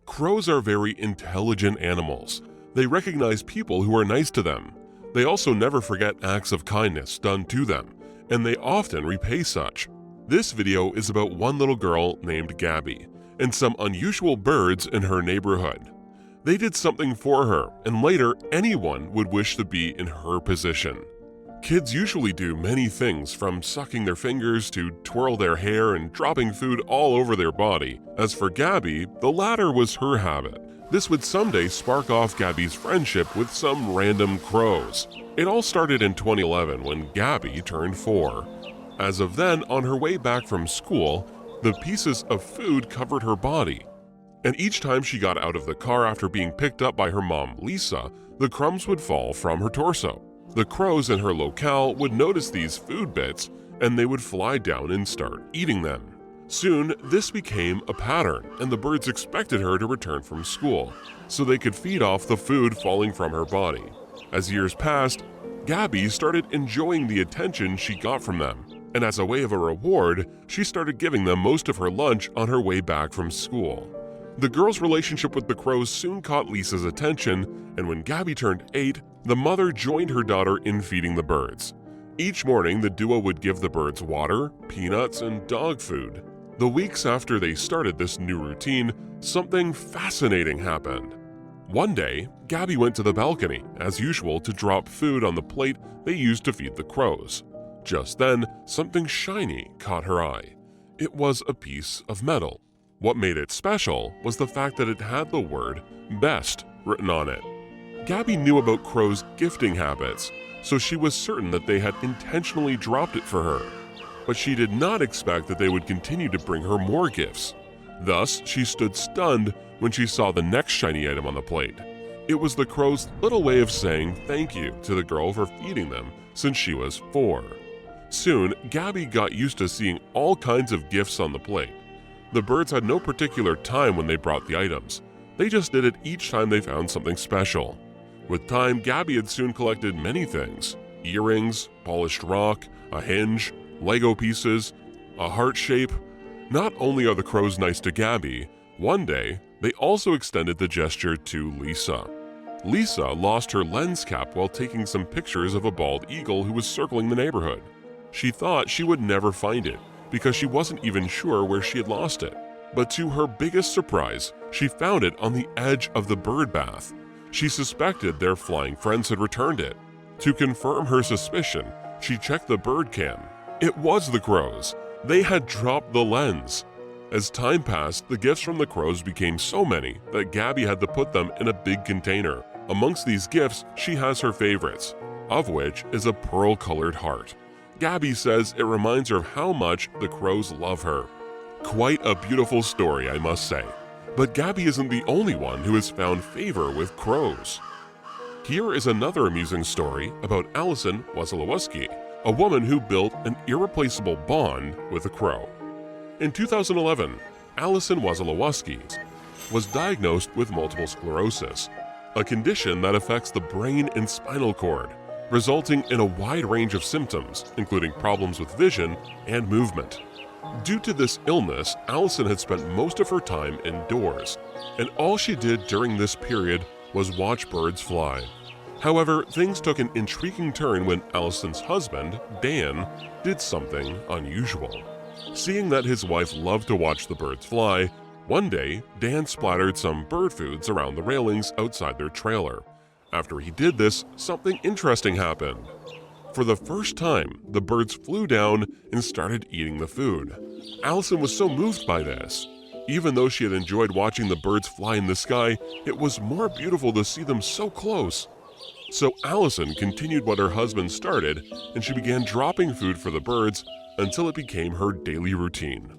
Crows are very intelligent animals. They recognize people who are nice to them. They also never forget acts of kindness done to them, and they often repay such. This video is about one little girl named Gabi and some unusual birds in her neighborhood. They did something for her, and later anyone would wish to be in her position. Kids usually do many things, from sucking their fingers to twirl their hair and dropping food all over their body. As for Gabi, the latter was her habit. This would someday spark off Gabi's friendship with some random crows. It all started in 2011 when Gabi turned 4. As of then, on her way back from school, the pieces of food covered her body. And each time she got out of the car after being picked up by her mom, Lisa, the crumbs would fall from her torso. The crows in her locale would notice these food bits, and they would fly down and start eating them. Soon, this became a pattern, and the birds expected her to return from school, so they could feed off the food falling from her body. As years passed, Gabi started enjoying the attention she got from them, and as a way of a reward, she started giving them most of her lunch on her way back from school. The girl's relationship with the crows soon caught Lisa's attention, and when Gabi turned 8, the mother joined her daughter in feeding the birds. Each morning, the duo would give the birds water, peanuts, and dog food. The weeks after they started this new routine, something fascinating happened. One day, Gabi went to the balcony, as usual, to drop food on the plate they used to feed the crows. Just then, something shiny caught her eye. It was a piece of metal. What made it special was the fact that it had the word "best" written on it. Gabi knew about crows' gifting habits, so she was certain that they had intentionally dropped it for her. But she did not expect that they would continue to bring her more gifts. Thus, she stood stunned when she saw the next shiny item on the plate. It was the crow's little way of saying thank you to the girl for feeding them since she was 4. Soon, Gabi got used to seeing all kinds of gifts on the plate. The birds had no particular time when they brought the items. They just did it each time they found something special. With time, Gabi had soon collected many things: earrings, polished rock, a hinge, Lego pieces, a heart shape. Not only are the crows nice to Gabi, one day they also extended the gesture to Lisa. Lisa lost her lens cap while taking some pictures of a bald eagle who was circling the neighborhood. She thought she would never find it because she wasn't even sure where she had lost it. But to her biggest surprise, she found it on the edge of the bird bath. She suspected their flying friends had returned it. To confirm her suspicion, she checked the bird cam. It was the crows. They had dropped the lens. As time passed, the gifts from the crows became so many that Gabi had to put them in a big container. Amongst these gifts, she has her favorites, of which is a pearl-colored heart. Gabi says it reminds her of how much the crows love her. Quite a beautiful story, I must say. But Gabi isn't the only one who has found favor with crows. Here is another amusing story about Allison Wasilewski, a woman who built an irreplaceable bond with a crow. In 2011, Allison Wasilewski was diagnosed with multiple sclerosis, a condition that affects the brain and spinal cord, resulting in a wide range of symptoms, including problems with vision and movement. Due to this illness, Allison had spent most of her time indoors, and all she did during this period was watch birds fly. However, things took an intriguing turn when Allison's husband, Dan, did something unusual. Seeing that his wife loved to watch the birds fly, one day, Dan splattered some bird foods around the railings outside their trailer. After he did this, something interesting happened. For the first time, the birds flew down and started eating the food. Allison was so moved by this. Even though she had enjoyed watching the birds fly in the sky, it was more beautiful to see them so close. So Allison continued what her husband started, and she began dropping food for the birds until it became her daily routine.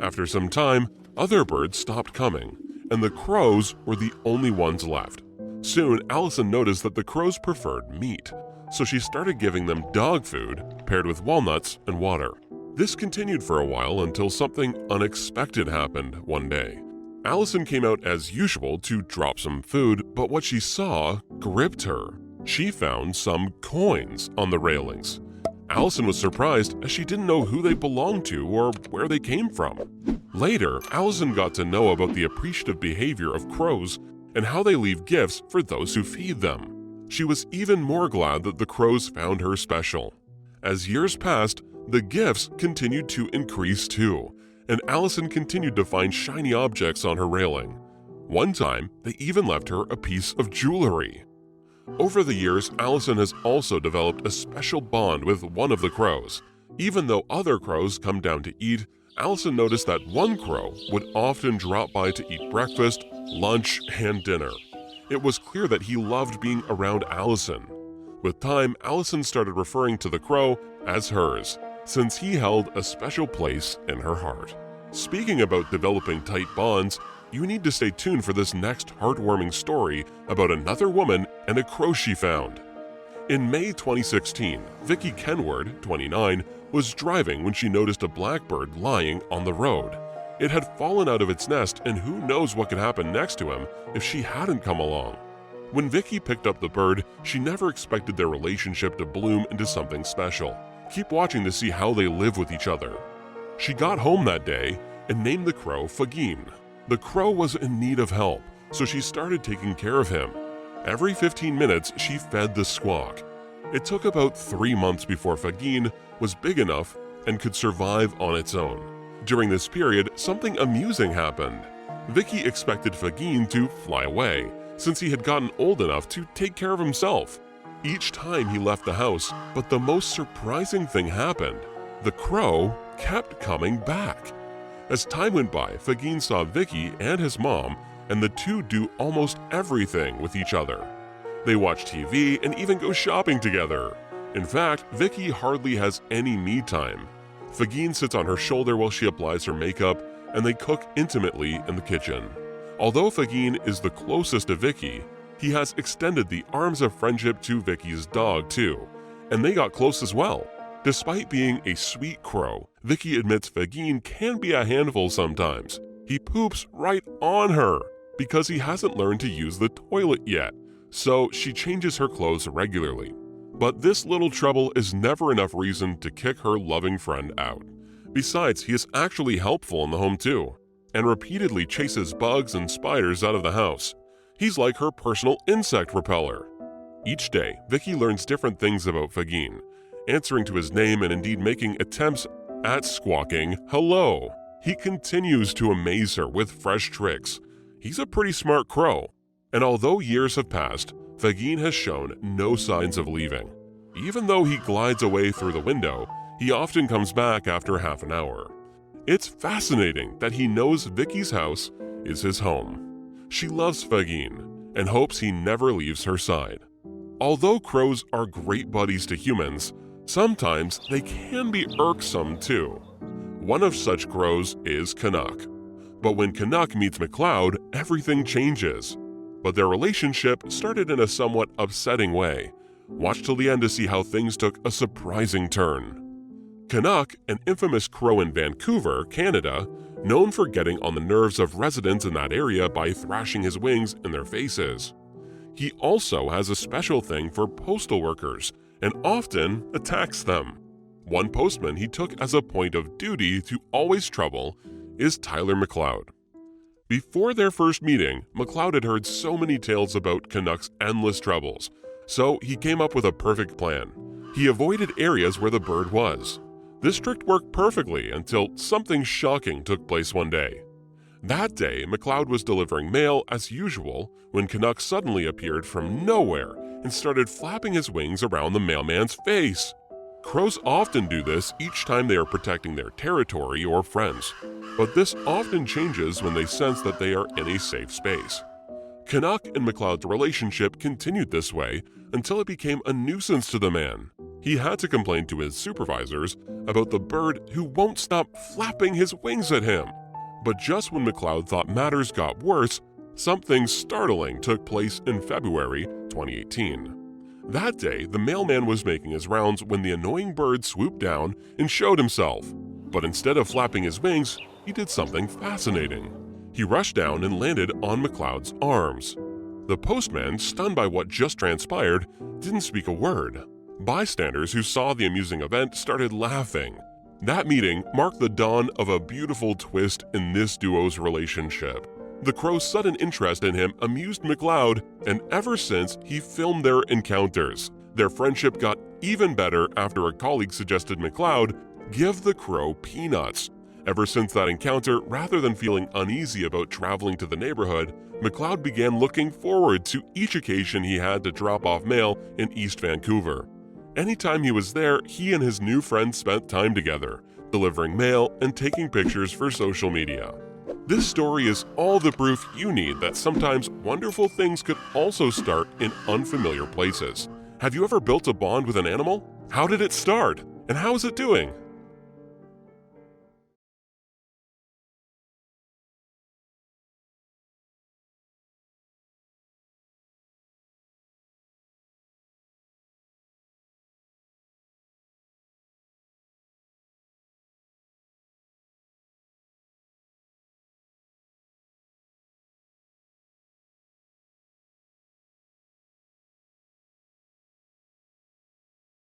After some time, other birds stopped coming, and the crows were the only ones left. Soon, Allison noticed that the crows preferred meat, so she started giving them dog food paired with walnuts and water. This continued for a while until something unexpected happened one day. Allison came out as usual to drop some food, but what she saw gripped her. She found some coins on the railings. Allison was surprised as she didn't know who they belonged to or where they came from. Later, Allison got to know about the appreciative behavior of crows and how they leave gifts for those who feed them. She was even more glad that the crows found her special. As years passed, the gifts continued to increase too, and Allison continued to find shiny objects on her railing. One time, they even left her a piece of jewelry. Over the years, Allison has also developed a special bond with one of the crows. Even though other crows come down to eat, Allison noticed that one crow would often drop by to eat breakfast, lunch, and dinner. It was clear that he loved being around Allison. With time, Allison started referring to the crow as hers, since he held a special place in her heart. Speaking about developing tight bonds, you need to stay tuned for this next heartwarming story about another woman and a crow she found. In May 2016, Vicky Kenward, 29, was driving when she noticed a blackbird lying on the road. It had fallen out of its nest, and who knows what could happen next to him if she hadn't come along. When Vicky picked up the bird, she never expected their relationship to bloom into something special. Keep watching to see how they live with each other. She got home that day and named the crow Fagin. The crow was in need of help, so she started taking care of him. Every 15 minutes, she fed the squawk. It took about 3 months before Fagin was big enough and could survive on its own. During this period, something amusing happened. Vicky expected Fagin to fly away, since he had gotten old enough to take care of himself. Each time he left the house, but the most surprising thing happened. The crow kept coming back. As time went by, Fagin saw Vicky and his mom, and the two do almost everything with each other. They watch TV and even go shopping together. In fact, Vicky hardly has any me time. Fagin sits on her shoulder while she applies her makeup, and they cook intimately in the kitchen. Although Fagin is the closest to Vicky, he has extended the arms of friendship to Vicky's dog too, and they got close as well. Despite being a sweet crow, Vicky admits Fagin can be a handful sometimes. He poops right on her because he hasn't learned to use the toilet yet, so she changes her clothes regularly. But this little trouble is never enough reason to kick her loving friend out. Besides, he is actually helpful in the home too, and repeatedly chases bugs and spiders out of the house. He's like her personal insect repeller. Each day, Vicky learns different things about Fagin, answering to his name and indeed making attempts at squawking hello. He continues to amaze her with fresh tricks. He's a pretty smart crow, and although years have passed, Fagin has shown no signs of leaving. Even though he glides away through the window, he often comes back after half an hour. It's fascinating that he knows Vicky's house is his home. She loves Fagin and hopes he never leaves her side. Although crows are great buddies to humans, sometimes they can be irksome too. One of such crows is Canuck. But when Canuck meets McCloud, everything changes. But their relationship started in a somewhat upsetting way. Watch till the end to see how things took a surprising turn. Canuck, an infamous crow in Vancouver, Canada, known for getting on the nerves of residents in that area by thrashing his wings in their faces. He also has a special thing for postal workers and often attacks them. One postman he took as a point of duty to always trouble is Tyler McLeod. Before their first meeting, McLeod had heard so many tales about Canuck's endless troubles, so he came up with a perfect plan. He avoided areas where the bird was. This trick worked perfectly until something shocking took place one day. That day, McLeod was delivering mail as usual when Canuck suddenly appeared from nowhere and started flapping his wings around the mailman's face. Crows often do this each time they are protecting their territory or friends, but this often changes when they sense that they are in a safe space. Canuck and McLeod's relationship continued this way until it became a nuisance to the man. He had to complain to his supervisors about the bird who won't stop flapping his wings at him. But just when McLeod thought matters got worse, something startling took place in February 2018. That day, the mailman was making his rounds when the annoying bird swooped down and showed himself. But instead of flapping his wings, he did something fascinating. He rushed down and landed on McLeod's arms. The postman, stunned by what just transpired, didn't speak a word. Bystanders who saw the amusing event started laughing. That meeting marked the dawn of a beautiful twist in this duo's relationship. The crow's sudden interest in him amused McLeod, and ever since, he filmed their encounters. Their friendship got even better after a colleague suggested McLeod give the crow peanuts. Ever since that encounter, rather than feeling uneasy about traveling to the neighborhood, McLeod began looking forward to each occasion he had to drop off mail in East Vancouver. Anytime he was there, he and his new friend spent time together, delivering mail and taking pictures for social media. This story is all the proof you need that sometimes wonderful things could also start in unfamiliar places. Have you ever built a bond with an animal? How did it start? And how is it doing?